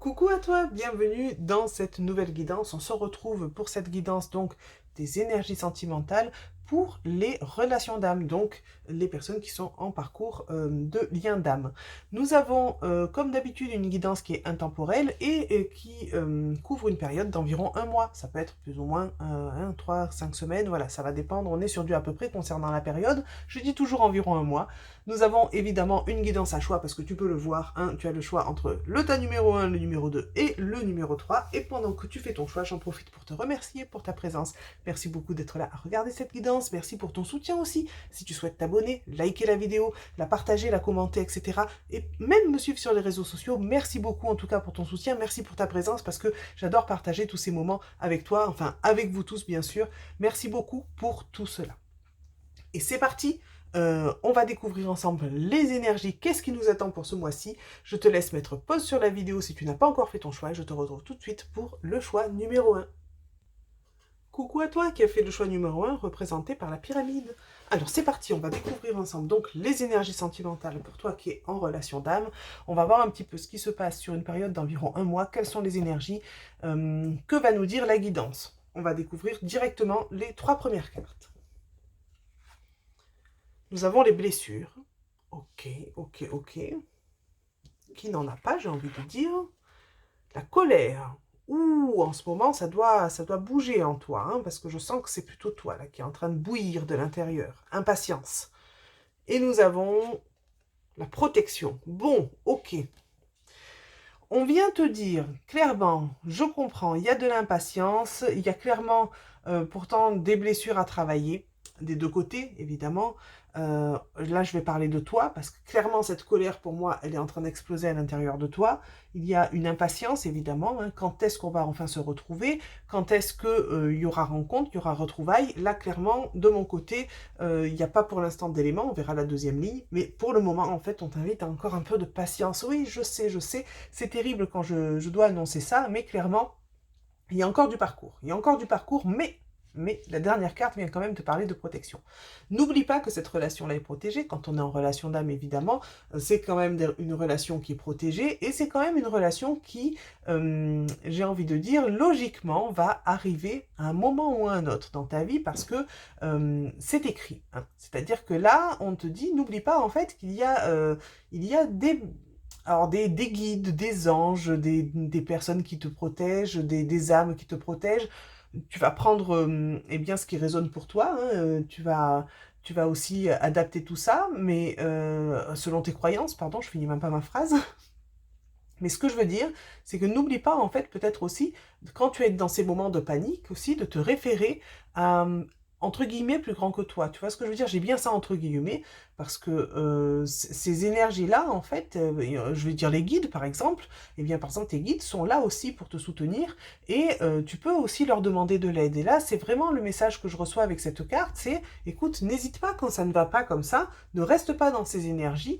Coucou à toi, bienvenue dans cette nouvelle guidance. On se retrouve pour cette guidance donc des énergies sentimentales pour les relations d'âme, donc les personnes qui sont en parcours de lien d'âme. Nous avons comme d'habitude une guidance qui est intemporelle et qui couvre une période d'environ un mois. Ça peut être plus ou moins 1, 3, 5 semaines, voilà, ça va dépendre. On est sur du à peu près concernant la période. Je dis toujours environ un mois. Nous avons évidemment une guidance à choix parce que tu peux le voir, hein, tu as le choix entre le tas numéro 1, le numéro 2 et le numéro 3. Et pendant que tu fais ton choix, j'en profite pour te remercier pour ta présence. Merci beaucoup d'être là à regarder cette guidance. Merci pour ton soutien aussi. Si tu souhaites t'abonner, liker la vidéo, la partager, la commenter, etc. Et même me suivre sur les réseaux sociaux. Merci beaucoup en tout cas pour ton soutien. Merci pour ta présence parce que j'adore partager tous ces moments avec toi, enfin avec vous tous bien sûr. Merci beaucoup pour tout cela. Et c'est parti, on va découvrir ensemble les énergies, qu'est-ce qui nous attend pour ce mois-ci. Je te laisse mettre pause sur la vidéo si tu n'as pas encore fait ton choix et je te retrouve tout de suite pour le choix numéro 1. Coucou à toi qui a fait le choix numéro 1 représenté par la pyramide. Alors c'est parti, on va découvrir ensemble donc les énergies sentimentales pour toi qui es en relation d'âme. On va voir un petit peu ce qui se passe sur une période d'environ un mois, quelles sont les énergies, que va nous dire la guidance. On va découvrir directement les 3 premières cartes. Nous avons les blessures. Ok, ok, ok. Qui n'en a pas, j'ai envie de dire. La colère. Ouh, en ce moment, ça doit bouger en toi, hein, parce que je sens que c'est plutôt toi là qui est en train de bouillir de l'intérieur. Impatience. Et nous avons la protection. Bon, ok. On vient te dire clairement, je comprends, il y a de l'impatience, il y a clairement pourtant des blessures à travailler, des deux côtés évidemment. Là je vais parler de toi parce que clairement cette colère pour moi elle est en train d'exploser à l'intérieur de toi. Il y a une impatience évidemment, hein. Quand est-ce qu'on va enfin se retrouver? Quand est-ce qu'il y aura rencontre, il y aura retrouvailles? Là clairement de mon côté il n'y a pas pour l'instant d'éléments, on verra la deuxième ligne, mais pour le moment en fait on t'invite à encore un peu de patience. Oui je sais, c'est terrible quand je dois annoncer ça, mais clairement, il y a encore du parcours. Il y a encore du parcours, mais la dernière carte vient quand même te parler de protection. N'oublie pas que cette relation-là est protégée. Quand on est en relation d'âme, évidemment, c'est quand même une relation qui est protégée et c'est quand même une relation qui, j'ai envie de dire, logiquement, va arriver à un moment ou à un autre dans ta vie parce que c'est écrit, hein. C'est-à-dire que là, on te dit, n'oublie pas en fait qu'il il y a des guides, des anges, des personnes qui te protègent, des âmes qui te protègent. Tu vas prendre eh bien, ce qui résonne pour toi, hein, tu vas aussi adapter tout ça, mais selon tes croyances, pardon, je finis même pas ma phrase. Mais ce que je veux dire, c'est que n'oublie pas, en fait, peut-être aussi, quand tu es dans ces moments de panique, aussi, de te référer à, entre guillemets, plus grand que toi. Tu vois ce que je veux dire? J'ai bien ça entre guillemets, parce que ces énergies-là, en fait, je vais dire les guides, par exemple, eh bien, par exemple, tes guides sont là aussi pour te soutenir, et tu peux aussi leur demander de l'aide. Et là, c'est vraiment le message que je reçois avec cette carte, c'est, écoute, n'hésite pas quand ça ne va pas comme ça, ne reste pas dans ces énergies,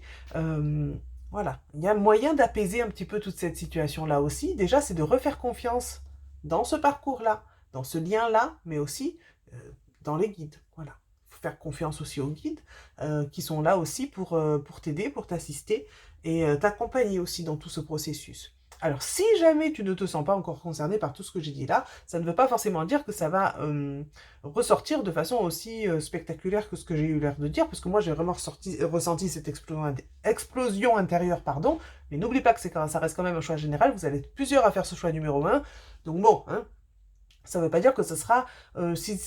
voilà, il y a moyen d'apaiser un petit peu toute cette situation-là aussi. Déjà, c'est de refaire confiance dans ce parcours-là, dans ce lien-là, mais aussi euh, dans les guides. Voilà. Il faut faire confiance aussi aux guides qui sont là aussi pour t'aider, pour t'assister et t'accompagner aussi dans tout ce processus. Alors, si jamais tu ne te sens pas encore concerné par tout ce que j'ai dit là, ça ne veut pas forcément dire que ça va ressortir de façon aussi spectaculaire que ce que j'ai eu l'air de dire, parce que moi j'ai vraiment ressenti cette explosion intérieure, pardon, mais n'oublie pas que ça reste quand même un choix général, vous allez être plusieurs à faire ce choix numéro 1, donc bon, hein, ça ne veut pas dire que ce sera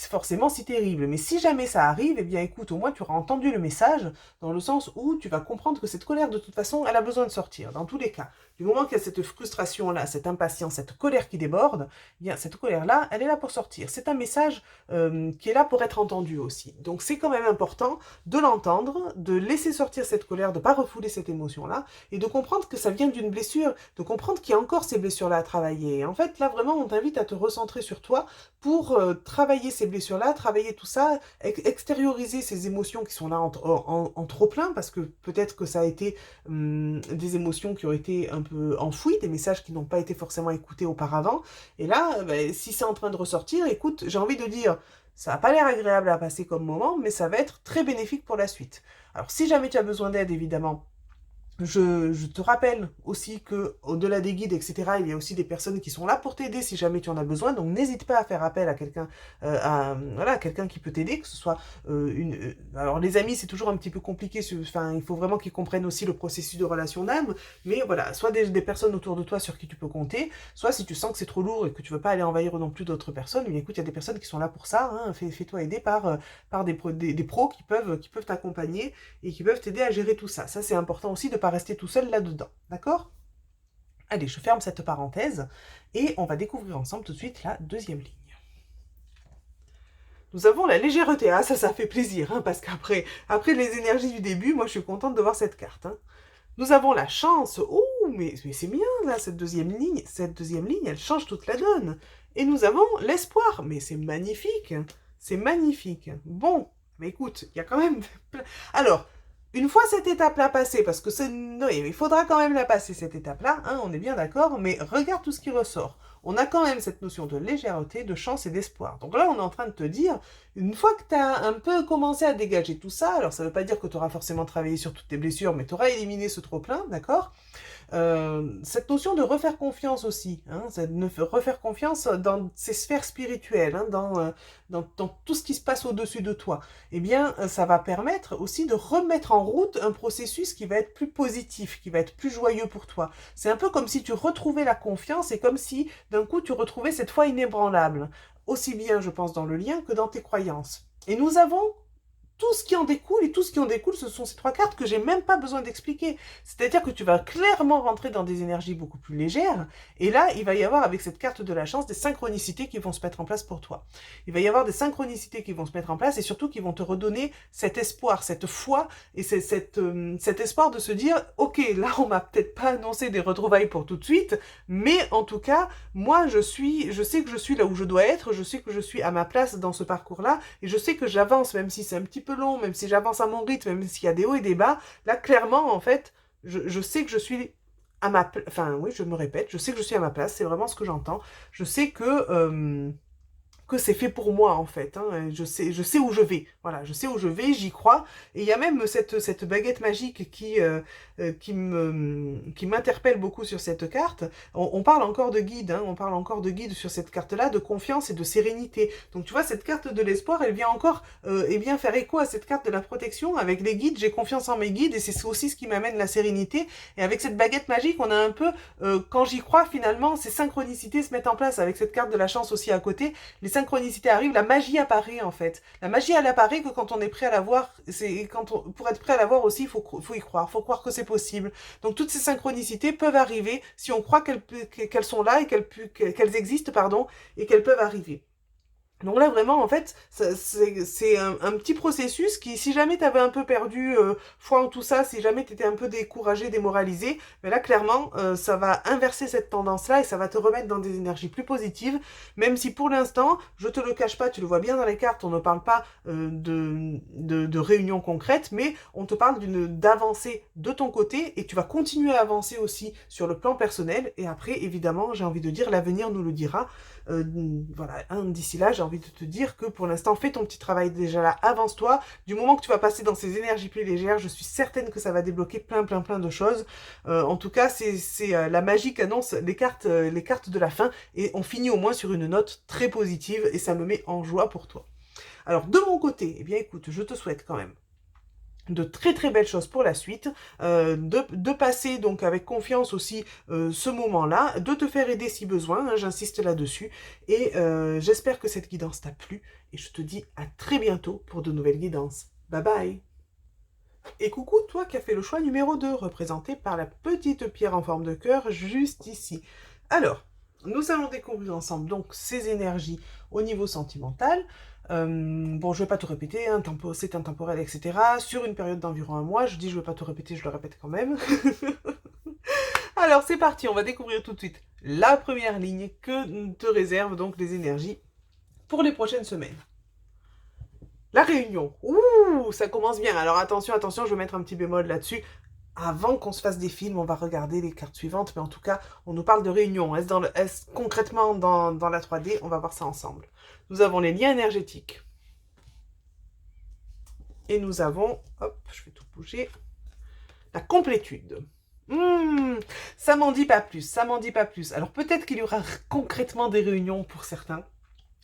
forcément si terrible. Mais si jamais ça arrive, eh bien écoute, au moins tu auras entendu le message, dans le sens où tu vas comprendre que cette colère, de toute façon, elle a besoin de sortir, dans tous les cas. Du moment qu'il y a cette frustration-là, cette impatience, cette colère qui déborde, eh bien cette colère-là, elle est là pour sortir. C'est un message qui est là pour être entendu aussi. Donc c'est quand même important de l'entendre, de laisser sortir cette colère, de ne pas refouler cette émotion-là, et de comprendre que ça vient d'une blessure, de comprendre qu'il y a encore ces blessures-là à travailler. Et en fait, là vraiment, on t'invite à te recentrer sur toi pour travailler ces blessures-là, travailler tout ça, extérioriser ces émotions qui sont là en trop plein, parce que peut-être que ça a été des émotions qui ont été un peu enfouies, des messages qui n'ont pas été forcément écoutés auparavant. Et là, ben, si c'est en train de ressortir, écoute, j'ai envie de dire, ça n'a pas l'air agréable à passer comme moment, mais ça va être très bénéfique pour la suite. Alors si jamais tu as besoin d'aide, évidemment, Je te rappelle aussi que au-delà des guides, etc., il y a aussi des personnes qui sont là pour t'aider si jamais tu en as besoin. Donc n'hésite pas à faire appel à quelqu'un, voilà, à quelqu'un qui peut t'aider, que ce soit alors les amis, c'est toujours un petit peu compliqué. Enfin, il faut vraiment qu'ils comprennent aussi le processus de relation d'âme. Mais voilà, soit des personnes autour de toi sur qui tu peux compter, soit si tu sens que c'est trop lourd et que tu veux pas aller envahir non plus d'autres personnes, mais écoute, il y a des personnes qui sont là pour ça. Hein, fais-toi aider par des pros qui peuvent t'accompagner et qui peuvent t'aider à gérer tout ça. Ça, c'est important aussi de ne pas rester tout seul là-dedans. D'accord? Allez, je ferme cette parenthèse et on va découvrir ensemble tout de suite la deuxième ligne. Nous avons la légèreté. Ah, ça fait plaisir, hein, parce qu'après les énergies du début, moi, je suis contente de voir cette carte. Hein. Nous avons la chance. Oh, mais c'est bien, là, cette deuxième ligne. Cette deuxième ligne, elle change toute la donne. Et nous avons l'espoir. Mais c'est magnifique. C'est magnifique. Bon, mais écoute, il y a quand même... Alors, une fois cette étape-là passée, parce que il faudra quand même la passer, cette étape-là, hein, on est bien d'accord, mais regarde tout ce qui ressort. On a quand même cette notion de légèreté, de chance et d'espoir. Donc là, on est en train de te dire, une fois que tu as un peu commencé à dégager tout ça, alors ça ne veut pas dire que tu auras forcément travaillé sur toutes tes blessures, mais tu auras éliminé ce trop-plein, d'accord? Cette notion de refaire confiance aussi, hein, refaire confiance dans ces sphères spirituelles, hein, dans tout ce qui se passe au-dessus de toi, eh bien, ça va permettre aussi de remettre en route un processus qui va être plus positif, qui va être plus joyeux pour toi. C'est un peu comme si tu retrouvais la confiance et comme si d'un coup tu retrouvais cette foi inébranlable, aussi bien, je pense, dans le lien que dans tes croyances. Et nous avons tout ce qui en découle, et tout ce qui en découle, ce sont ces trois cartes que j'ai même pas besoin d'expliquer. C'est-à-dire que tu vas clairement rentrer dans des énergies beaucoup plus légères, et là, il va y avoir, avec cette carte de la chance, des synchronicités qui vont se mettre en place pour toi. Il va y avoir des synchronicités qui vont se mettre en place, et surtout qui vont te redonner cet espoir, cette foi, et cet espoir de se dire, ok, là, on m'a peut-être pas annoncé des retrouvailles pour tout de suite, mais en tout cas, moi, je sais que je suis là où je dois être, je sais que je suis à ma place dans ce parcours-là, et je sais que j'avance, même si c'est un petit peu long, même si j'avance à mon rythme, même s'il y a des hauts et des bas, là, clairement, en fait, je sais que je suis à ma place, enfin, oui, je me répète, je sais que je suis à ma place, c'est vraiment ce que j'entends. Je sais que c'est fait pour moi en fait. Hein. Je sais où je vais. Voilà, je sais où je vais, j'y crois. Et il y a même cette baguette magique qui m'interpelle beaucoup sur cette carte. On parle encore de guide, hein, on parle encore de guide sur cette carte-là, de confiance et de sérénité. Donc tu vois, cette carte de l'espoir, elle vient encore eh bien, faire écho à cette carte de la protection. Avec les guides, j'ai confiance en mes guides et c'est aussi ce qui m'amène la sérénité. Et avec cette baguette magique, on a un peu, quand j'y crois finalement, ces synchronicités se mettent en place avec cette carte de la chance aussi à côté. Les synchronicité arrive, la magie apparaît en fait. La magie, elle apparaît que quand on est prêt à la voir. Pour être prêt à la voir aussi, faut y croire. Faut croire que c'est possible. Donc toutes ces synchronicités peuvent arriver si on croit qu'elles sont là et qu'elles existent, pardon, et qu'elles peuvent arriver. Donc là, vraiment, en fait, c'est un petit processus qui, si jamais t'avais un peu perdu foi en tout ça, si jamais t'étais un peu découragé, démoralisé, mais là, clairement, ça va inverser cette tendance-là et ça va te remettre dans des énergies plus positives, même si pour l'instant, je te le cache pas, tu le vois bien dans les cartes, on ne parle pas de réunion concrète, mais on te parle d'avancée de ton côté et tu vas continuer à avancer aussi sur le plan personnel et après, évidemment, j'ai envie de dire, l'avenir nous le dira. Euh, voilà, hein, d'ici là, j'ai envie de te dire que pour l'instant, fais ton petit travail déjà là, avance-toi. Du moment que tu vas passer dans ces énergies plus légères, je suis certaine que ça va débloquer plein de choses. En tout cas, c'est la magie qu'annonce les cartes de la fin et on finit au moins sur une note très positive et ça me met en joie pour toi. Alors, de mon côté, eh bien écoute, je te souhaite quand même de très belles choses pour la suite, de passer donc avec confiance aussi ce moment-là, de te faire aider si besoin, hein, j'insiste là-dessus, et j'espère que cette guidance t'a plu, et je te dis à très bientôt pour de nouvelles guidances. Bye bye. Et coucou toi qui as fait le choix numéro 2, représenté par la petite pierre en forme de cœur juste ici. Alors, nous allons découvrir ensemble donc ces énergies au niveau sentimental. Bon, je ne vais pas tout répéter, hein, c'est intemporel, etc. Sur une période d'environ un mois, je dis je ne vais pas tout répéter, je le répète quand même. Alors c'est parti, on va découvrir tout de suite la première ligne que te réservent donc les énergies pour les prochaines semaines. La réunion. Ouh, ça commence bien. Alors attention, je vais mettre un petit bémol là-dessus. Avant qu'on se fasse des films, on va regarder les cartes suivantes, mais en tout cas, on nous parle de réunion. Est-ce concrètement dans la 3D? On va voir ça ensemble. Nous avons les liens énergétiques. Et nous avons, hop, je vais tout bouger, La complétude. Ça m'en dit pas plus, ça m'en dit pas plus. Alors peut-être qu'il y aura concrètement des réunions pour certains,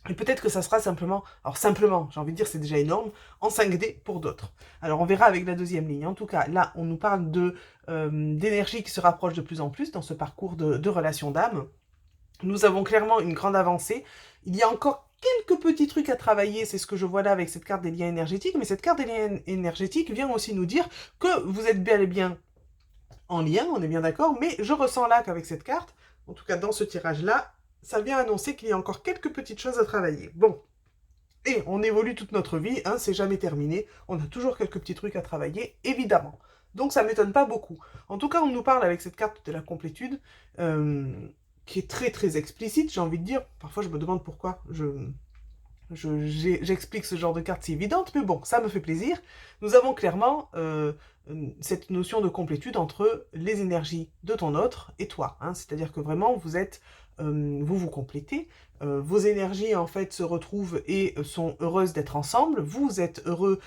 et peut-être que ça sera simplement, alors simplement, j'ai envie de dire c'est déjà énorme, en 5D pour d'autres. Alors on verra avec la deuxième ligne. En tout cas, là, on nous parle d'énergie qui se rapproche de plus en plus dans ce parcours de relation d'âme. Nous avons clairement une grande avancée. Il y a encore quelques petits trucs à travailler, c'est ce que je vois là avec cette carte des liens énergétiques, mais cette carte des liens énergétiques vient aussi nous dire que vous êtes bel et bien en lien, on est bien d'accord, mais je ressens là qu'avec cette carte, en tout cas dans ce tirage-là, ça vient annoncer qu'il y a encore quelques petites choses à travailler. Bon, et on évolue toute notre vie, hein, c'est jamais terminé, on a toujours quelques petits trucs à travailler, évidemment. Donc ça m'étonne pas beaucoup. En tout cas, on nous parle avec cette carte de la complétude, qui est très très explicite, j'ai envie de dire. Parfois je me demande pourquoi j'explique ce genre de carte, c'est évident, mais bon, ça me fait plaisir. Nous avons clairement cette notion de complétude entre les énergies de ton autre et toi. Hein. C'est-à-dire que vraiment, vous vous complétez. Vos énergies, en fait, se retrouvent et sont heureuses d'être ensemble. Vous êtes heureux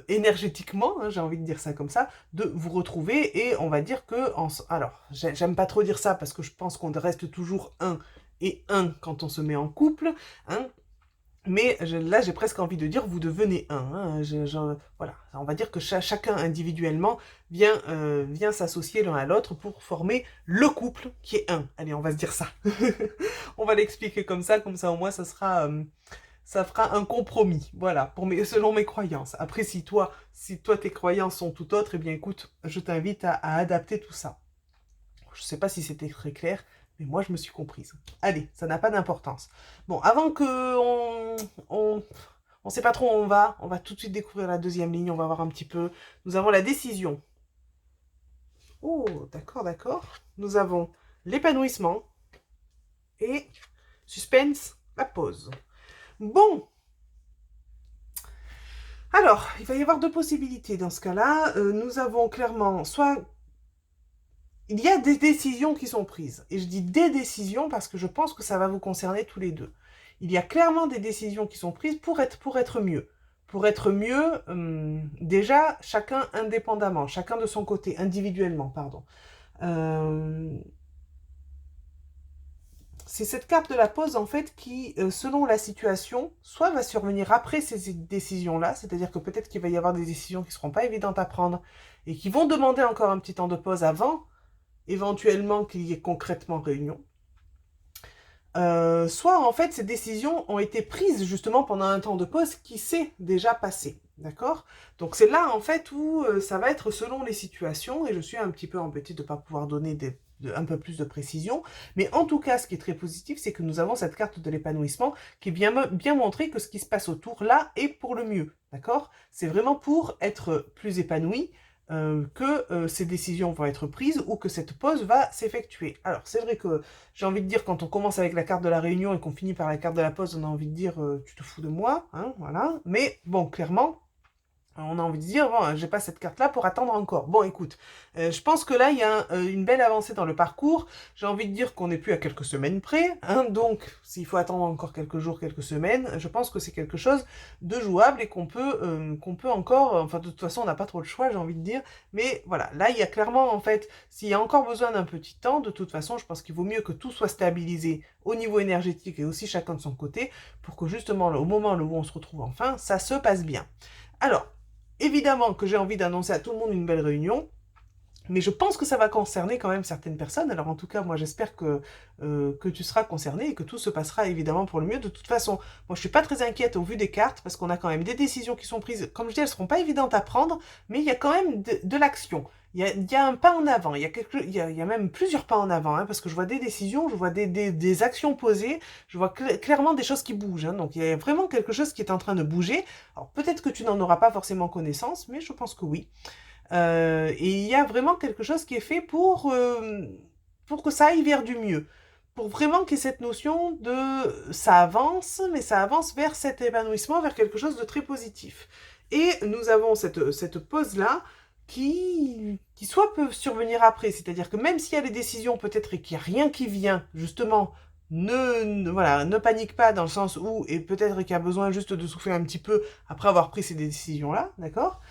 énergétiquement, hein, j'ai envie de dire ça comme ça, de vous retrouver. Et on va dire que... Alors, j'aime pas trop dire ça parce que je pense qu'on reste toujours un et un quand on se met en couple. Hein. Mais là, j'ai presque envie de dire, vous devenez un. Hein. Voilà, on va dire que chacun individuellement vient s'associer l'un à l'autre pour former le couple qui est un. Allez, on va se dire ça. On va l'expliquer comme ça au moins ça fera un compromis. Voilà, selon mes croyances. Après, si toi tes croyances sont tout autres, eh bien écoute, je t'invite à adapter tout ça. Je ne sais pas si c'était très clair, mais moi je me suis comprise. Allez, ça n'a pas d'importance. Bon, avant que on sait pas trop où on va tout de suite découvrir la deuxième ligne, on va voir un petit peu. Nous avons la décision. Oh, d'accord, d'accord. Nous avons l'épanouissement et suspense, la pause. Bon. Alors, il va y avoir deux possibilités dans ce cas-là. Nous avons clairement soit il y a des décisions qui sont prises. Et je dis des décisions parce que je pense que ça va vous concerner tous les deux. Il y a clairement des décisions qui sont prises pour être mieux. Pour être mieux, déjà, chacun indépendamment, chacun de son côté, individuellement, pardon. C'est cette carte de la pause, en fait, qui, selon la situation, soit va survenir après ces décisions-là, c'est-à-dire que peut-être qu'il va y avoir des décisions qui ne seront pas évidentes à prendre et qui vont demander encore un petit temps de pause avant, éventuellement qu'il y ait concrètement réunion. Soit en fait ces décisions ont été prises justement pendant un temps de pause qui s'est déjà passé, d'accord? Donc c'est là en fait où ça va être selon les situations et je suis un petit peu embêtée de ne pas pouvoir donner un peu plus de précision, mais en tout cas ce qui est très positif c'est que nous avons cette carte de l'épanouissement qui vient bien montrer que ce qui se passe autour là est pour le mieux, d'accord? C'est vraiment pour être plus épanoui, que ces décisions vont être prises ou que cette pause va s'effectuer. Alors, c'est vrai que j'ai envie de dire, quand on commence avec la carte de la réunion et qu'on finit par la carte de la pause, on a envie de dire tu te fous de moi, hein, voilà. Mais bon, clairement, on a envie de dire, bon, j'ai pas cette carte-là pour attendre encore. Bon, écoute, je pense que là, il y a une belle avancée dans le parcours. J'ai envie de dire qu'on n'est plus à quelques semaines près. Hein, donc, s'il faut attendre encore quelques jours, quelques semaines, je pense que c'est quelque chose de jouable et qu'on peut encore... Enfin, de toute façon, on n'a pas trop le choix, j'ai envie de dire. Mais voilà, là, il y a clairement, en fait, s'il y a encore besoin d'un petit temps, de toute façon, je pense qu'il vaut mieux que tout soit stabilisé au niveau énergétique et aussi chacun de son côté, pour que justement, au moment où on se retrouve enfin, ça se passe bien. Alors, évidemment que j'ai envie d'annoncer à tout le monde une belle réunion, mais je pense que ça va concerner quand même certaines personnes. Alors en tout cas, moi j'espère que tu seras concerné et que tout se passera évidemment pour le mieux. De toute façon, moi je suis pas très inquiète au vu des cartes parce qu'on a quand même des décisions qui sont prises. Comme je dis, elles seront pas évidentes à prendre, mais il y a quand même de l'action. Il y a un pas en avant, il y a même plusieurs pas en avant, hein, parce que je vois des décisions, je vois des actions posées, je vois clairement des choses qui bougent. Hein, donc il y a vraiment quelque chose qui est en train de bouger. Alors peut-être que tu n'en auras pas forcément connaissance, mais je pense que oui. Et il y a vraiment quelque chose qui est fait pour que ça aille vers du mieux. Pour vraiment qu'il y ait cette notion de ça avance, mais ça avance vers cet épanouissement, vers quelque chose de très positif. Et nous avons cette pause-là qui soit peut survenir après, c'est-à-dire que même s'il y a des décisions peut-être et qu'il n'y a rien qui vient, justement, voilà, ne panique pas dans le sens où, et peut-être qu'il y a besoin juste de souffler un petit peu après avoir pris ces décisions-là, d'accord?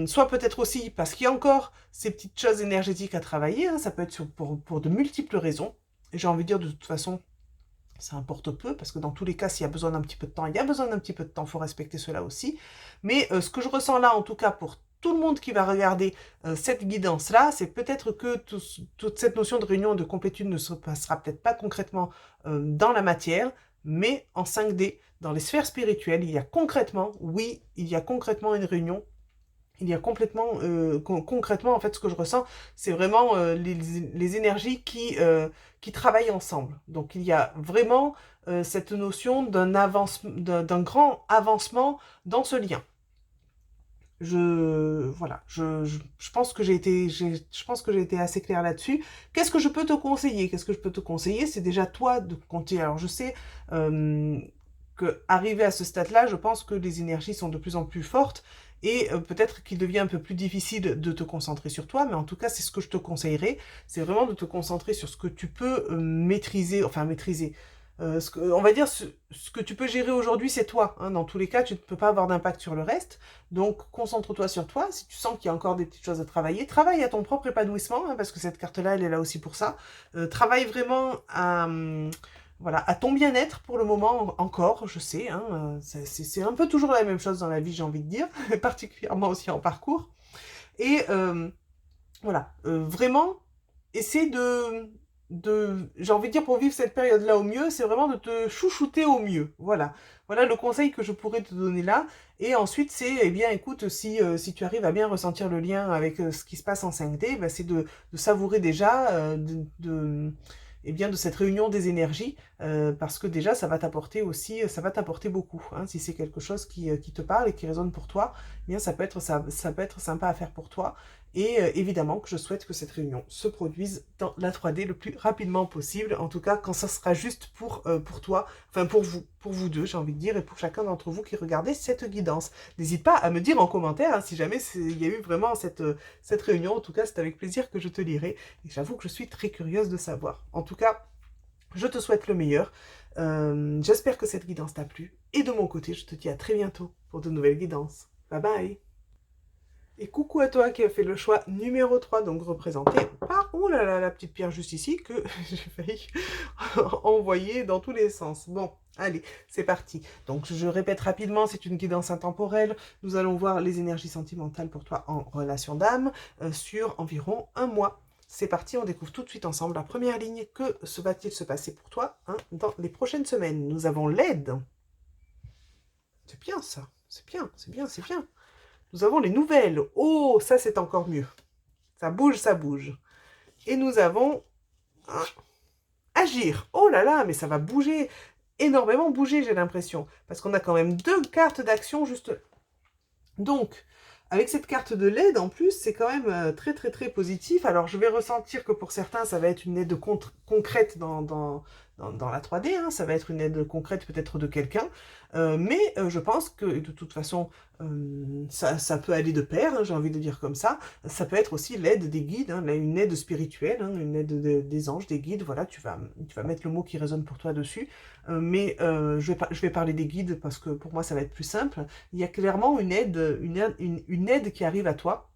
soit peut-être aussi parce qu'il y a encore ces petites choses énergétiques à travailler, hein, ça peut être pour de multiples raisons. Et j'ai envie de dire, de toute façon, ça importe peu, parce que dans tous les cas, s'il y a besoin d'un petit peu de temps, il y a besoin d'un petit peu de temps, il faut respecter cela aussi. Mais ce que je ressens là, en tout cas pour tout le monde qui va regarder cette guidance-là, c'est peut-être que toute cette notion de réunion de complétude ne se passera peut-être pas concrètement dans la matière, mais en 5D, dans les sphères spirituelles, il y a concrètement, oui, il y a concrètement une réunion. Il y a concrètement, en fait, ce que je ressens, c'est vraiment les énergies qui travaillent ensemble. Donc, il y a vraiment cette notion d'un grand avancement dans ce lien. Voilà, je pense que je pense que j'ai été assez claire là-dessus. Qu'est-ce que je peux te conseiller? Qu'est-ce que je peux te conseiller? C'est déjà toi de compter. Alors, je sais que arrivé à ce stade-là, je pense que les énergies sont de plus en plus fortes et peut-être qu'il devient un peu plus difficile de te concentrer sur toi, mais en tout cas, c'est ce que je te conseillerais, c'est vraiment de te concentrer sur ce que tu peux maîtriser, enfin maîtriser. On va dire ce que tu peux gérer aujourd'hui, c'est toi, hein. Dans tous les cas, tu ne peux pas avoir d'impact sur le reste. Donc, concentre-toi sur toi. Si tu sens qu'il y a encore des petites choses à travailler, travaille à ton propre épanouissement, hein, parce que cette carte-là, elle est là aussi pour ça. Travaille vraiment voilà, à ton bien-être pour le moment encore, je sais, hein, c'est un peu toujours la même chose dans la vie, j'ai envie de dire, particulièrement aussi en parcours. Et voilà, vraiment, essaie j'ai envie de dire, pour vivre cette période-là au mieux, c'est vraiment de te chouchouter au mieux. Voilà. Voilà le conseil que je pourrais te donner là. Et ensuite, c'est, eh bien, écoute, si tu arrives à bien ressentir le lien avec ce qui se passe en 5D, ben, c'est de savourer déjà, eh bien, de cette réunion des énergies, parce que déjà, ça va t'apporter aussi, ça va t'apporter beaucoup. Hein, si c'est quelque chose qui te parle et qui résonne pour toi, eh bien, ça peut être sympa à faire pour toi. Et évidemment que je souhaite que cette réunion se produise dans la 3D le plus rapidement possible, en tout cas quand ça sera juste pour toi, enfin pour vous deux, j'ai envie de dire, et pour chacun d'entre vous qui regardez cette guidance. N'hésite pas à me dire en commentaire hein, si jamais il y a eu vraiment cette réunion, en tout cas c'est avec plaisir que je te lirai, et j'avoue que je suis très curieuse de savoir. En tout cas, je te souhaite le meilleur, j'espère que cette guidance t'a plu, et de mon côté, je te dis à très bientôt pour de nouvelles guidances. Bye bye. Et coucou à toi qui a fait le choix numéro 3, donc représenté par, oh là là, la petite pierre juste ici que j'ai failli envoyer dans tous les sens. Bon, allez, c'est parti. Donc je répète rapidement, c'est une guidance intemporelle. Nous allons voir les énergies sentimentales pour toi en relation d'âme sur environ un mois. C'est parti, on découvre tout de suite ensemble la première ligne. Que va-t-il se passer pour toi hein, dans les prochaines semaines? Nous avons l'aide. C'est bien ça, c'est bien, c'est bien, c'est bien. Nous avons les nouvelles. Oh, ça c'est encore mieux. Ça bouge, ça bouge. Et nous avons agir. Oh là là, mais ça va bouger, énormément bouger, j'ai l'impression. Parce qu'on a quand même 2 cartes d'action juste. Donc, avec cette carte de l'aide, en plus, c'est quand même très très très positif. Alors, je vais ressentir que pour certains, ça va être une aide concrète dans la 3D. Hein. Ça va être une aide concrète peut-être de quelqu'un. Mais je pense que de toute façon, ça peut aller de pair, hein, j'ai envie de dire comme ça. Ça peut être aussi l'aide des guides, hein, une aide spirituelle, hein, une aide des anges, des guides. Voilà, tu vas mettre le mot qui résonne pour toi dessus. Mais je vais parler des guides parce que pour moi, ça va être plus simple. Il y a clairement une aide qui arrive à toi.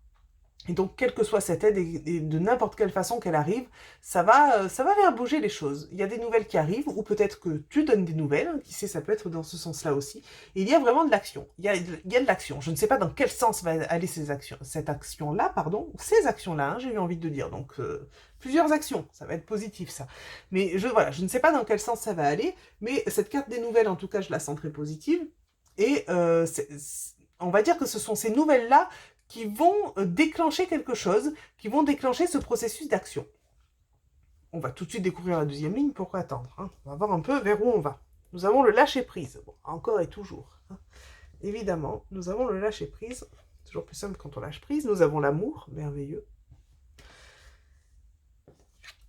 Et donc, quelle que soit cette aide, et de n'importe quelle façon qu'elle arrive, ça va faire bouger les choses. Il y a des nouvelles qui arrivent, ou peut-être que tu donnes des nouvelles, qui sait, ça peut être dans ce sens-là aussi. Et il y a vraiment de l'action. Il y a de l'action. Je ne sais pas dans quel sens va aller cette action-là, pardon, ces actions-là, hein, j'ai eu envie de dire. Donc, plusieurs actions, ça va être positif, ça. Mais voilà, je ne sais pas dans quel sens ça va aller, mais cette carte des nouvelles, en tout cas, je la sens très positive. Et on va dire que ce sont ces nouvelles-là qui vont déclencher quelque chose, qui vont déclencher ce processus d'action. On va tout de suite découvrir la deuxième ligne, pourquoi attendre hein. On va voir un peu vers où on va. Nous avons le lâcher-prise, bon, encore et toujours. Hein. Évidemment, nous avons le lâcher-prise, toujours plus simple quand on lâche prise. Nous avons l'amour, merveilleux.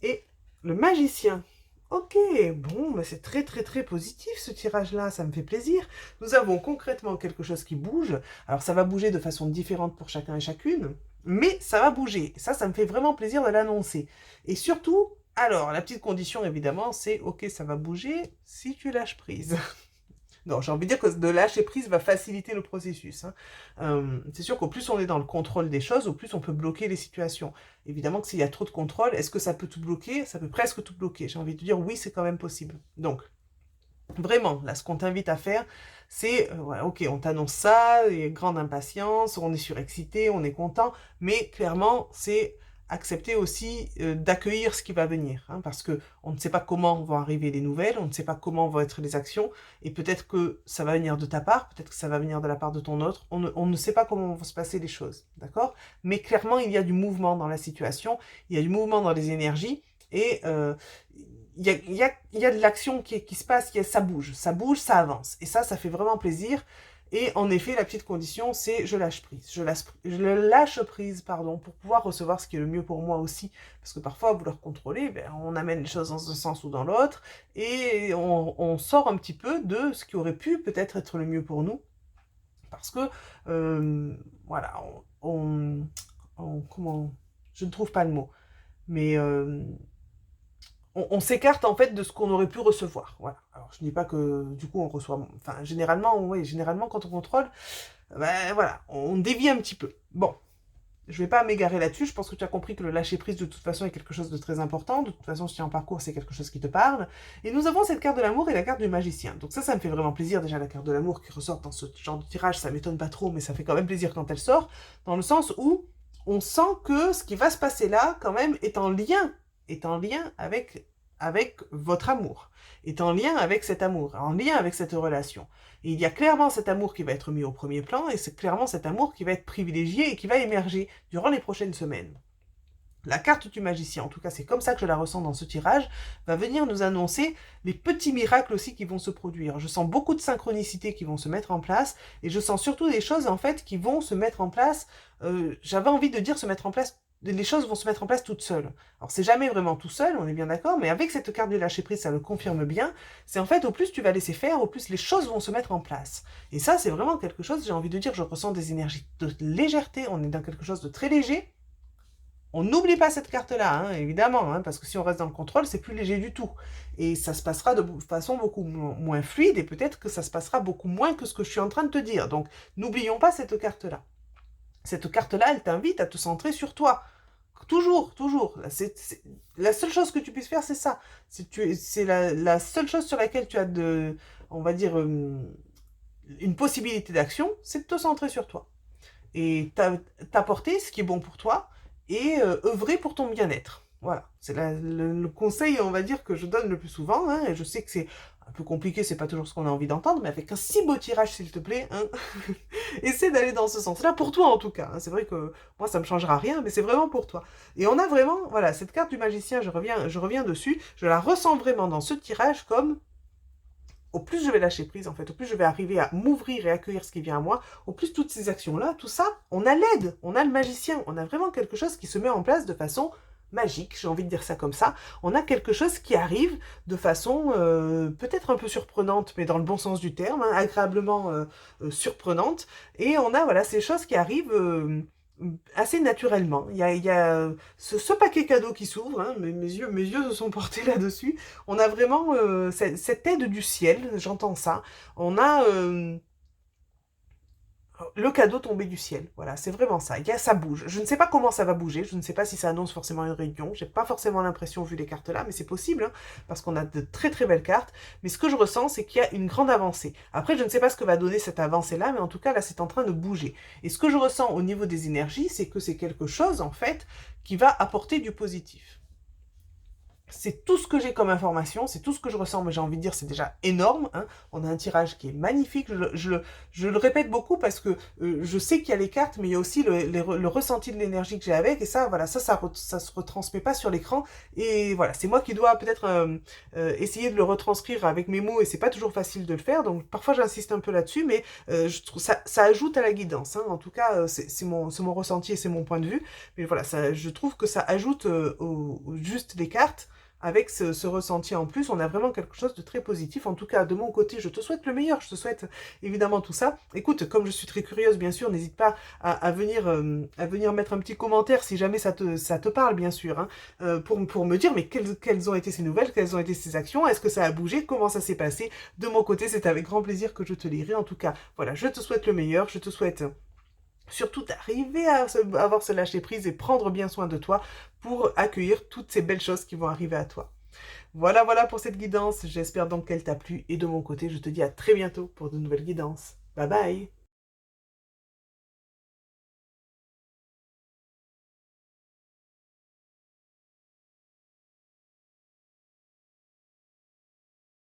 Et le magicien. Ok, bon, mais c'est très très très positif ce tirage-là, ça me fait plaisir. Nous avons concrètement quelque chose qui bouge. Alors ça va bouger de façon différente pour chacun et chacune, mais ça va bouger. Ça me fait vraiment plaisir de l'annoncer. Et surtout, alors la petite condition évidemment, c'est ok, ça va bouger si tu lâches prise. Non, j'ai envie de dire que de lâcher prise va faciliter le processus, hein. C'est sûr qu'au plus on est dans le contrôle des choses, au plus on peut bloquer les situations. Évidemment que s'il y a trop de contrôle, est-ce que ça peut tout bloquer? Ça peut presque tout bloquer. J'ai envie de dire oui, c'est quand même possible. Donc, vraiment, là, ce qu'on t'invite à faire, c'est, ouais, ok, on t'annonce ça, il y a grande impatience, on est surexcité, on est content, mais clairement, c'est accepter aussi d'accueillir ce qui va venir, hein, parce que on ne sait pas comment vont arriver les nouvelles, on ne sait pas comment vont être les actions, et peut-être que ça va venir de ta part, peut-être que ça va venir de la part de ton autre, on ne sait pas comment vont se passer les choses, d'accord? Mais clairement, il y a du mouvement dans la situation, il y a du mouvement dans les énergies, et il y a de l'action qui se passe, ça bouge, ça avance. Et ça fait vraiment plaisir. Et en effet, la petite condition, c'est je lâche prise. Je lâche prise, pardon, pour pouvoir recevoir ce qui est le mieux pour moi aussi. Parce que parfois, à vouloir contrôler, ben, on amène les choses dans un sens ou dans l'autre, et on sort un petit peu de ce qui aurait pu peut-être être le mieux pour nous. Parce que, voilà, comment, je ne trouve pas le mot. Mais on s'écarte en fait de ce qu'on aurait pu recevoir. Voilà. Alors je dis pas que du coup on reçoit. Enfin généralement, oui, généralement quand on contrôle, ben voilà, on dévie un petit peu. Bon, je vais pas m'égarer là-dessus. Je pense que tu as compris que le lâcher prise de toute façon est quelque chose de très important. De toute façon, si tu es en parcours, c'est quelque chose qui te parle. Et nous avons cette carte de l'amour et la carte du magicien. Donc ça me fait vraiment plaisir déjà la carte de l'amour qui ressort dans ce genre de tirage. Ça m'étonne pas trop, mais ça fait quand même plaisir quand elle sort, dans le sens où on sent que ce qui va se passer là, quand même, est en lien avec votre amour, est en lien avec cet amour, en lien avec cette relation. Et il y a clairement cet amour qui va être mis au premier plan, et c'est clairement cet amour qui va être privilégié et qui va émerger durant les prochaines semaines. La carte du magicien, en tout cas c'est comme ça que je la ressens dans ce tirage, va venir nous annoncer les petits miracles aussi qui vont se produire. Je sens beaucoup de synchronicités qui vont se mettre en place, et je sens surtout des choses en fait qui vont se mettre en place, j'avais envie de dire se mettre en place, les choses vont se mettre en place toutes seules. Alors c'est jamais vraiment tout seul, on est bien d'accord, mais avec cette carte du lâcher prise, ça le confirme bien, c'est en fait au plus tu vas laisser faire, au plus les choses vont se mettre en place. Et ça c'est vraiment quelque chose, j'ai envie de dire, je ressens des énergies de légèreté, on est dans quelque chose de très léger. On n'oublie pas cette carte-là, hein, évidemment, hein, parce que si on reste dans le contrôle, c'est plus léger du tout. Et ça se passera de façon beaucoup moins fluide, et peut-être que ça se passera beaucoup moins que ce que je suis en train de te dire. Donc, n'oublions pas cette carte-là. Cette carte-là, elle t'invite à te centrer sur toi. Toujours, toujours. La seule chose que tu puisses faire, c'est ça. C'est la seule chose sur laquelle tu as on va dire, une possibilité d'action, c'est de te centrer sur toi. Et t'apporter ce qui est bon pour toi, et œuvrer pour ton bien-être. Voilà, c'est le conseil, on va dire, que je donne le plus souvent, hein, et je sais que c'est un peu compliqué, c'est pas toujours ce qu'on a envie d'entendre, mais avec un si beau tirage, s'il te plaît, hein, essaie d'aller dans ce sens-là, pour toi en tout cas, hein. C'est vrai que moi, ça me changera rien, mais c'est vraiment pour toi. Et on a vraiment, voilà, cette carte du magicien, je reviens dessus, je la ressens vraiment dans ce tirage comme au plus je vais lâcher prise, en fait, au plus je vais arriver à m'ouvrir et accueillir ce qui vient à moi, au plus toutes ces actions-là, tout ça, on a l'aide, on a le magicien, on a vraiment quelque chose qui se met en place de façon magique, j'ai envie de dire ça comme ça. On a quelque chose qui arrive de façon peut-être un peu surprenante, mais dans le bon sens du terme, hein, agréablement surprenante. Et on a voilà ces choses qui arrivent assez naturellement. Il y a ce paquet cadeau qui s'ouvre, hein, mes yeux se sont portés là-dessus. On a vraiment cette aide du ciel, j'entends ça. On a le cadeau tombé du ciel. Voilà, c'est vraiment ça. Ça bouge. Je ne sais pas comment ça va bouger. Je ne sais pas si ça annonce forcément une réunion. J'ai pas forcément l'impression vu les cartes là, mais c'est possible, hein, parce qu'on a de très très belles cartes. Mais ce que je ressens, c'est qu'il y a une grande avancée. Après, je ne sais pas ce que va donner cette avancée-là, mais en tout cas, là, c'est en train de bouger. Et ce que je ressens au niveau des énergies, c'est que c'est quelque chose, en fait, qui va apporter du positif. C'est tout ce que j'ai comme information, c'est tout ce que je ressens, mais j'ai envie de dire c'est déjà énorme, hein. On a un tirage qui est magnifique, je le répète beaucoup parce que je sais qu'il y a les cartes, mais il y a aussi le ressenti de l'énergie que j'ai avec, et ça, voilà, ça se retransmet pas sur l'écran, et voilà, c'est moi qui dois peut-être essayer de le retranscrire avec mes mots, et c'est pas toujours facile de le faire, donc parfois j'insiste un peu là-dessus, mais je trouve ça ajoute à la guidance, hein. En tout cas, c'est mon ressenti et c'est mon point de vue, mais voilà, je trouve que ça ajoute juste les cartes. avec ce ressenti en plus, on a vraiment quelque chose de très positif. En tout cas, de mon côté, je te souhaite le meilleur, je te souhaite évidemment tout ça. Écoute, comme je suis très curieuse, bien sûr, n'hésite pas à venir mettre un petit commentaire si jamais ça te parle, bien sûr, hein, pour me dire, mais quelles ont été ces nouvelles, quelles ont été ces actions, est-ce que ça a bougé, comment ça s'est passé. De mon côté, c'est avec grand plaisir que je te lirai. En tout cas, voilà, je te souhaite le meilleur, je te souhaite surtout d'arriver à avoir ce lâcher prise et prendre bien soin de toi pour accueillir toutes ces belles choses qui vont arriver à toi. Voilà, voilà pour cette guidance. J'espère donc qu'elle t'a plu et de mon côté, je te dis à très bientôt pour de nouvelles guidances. Bye bye!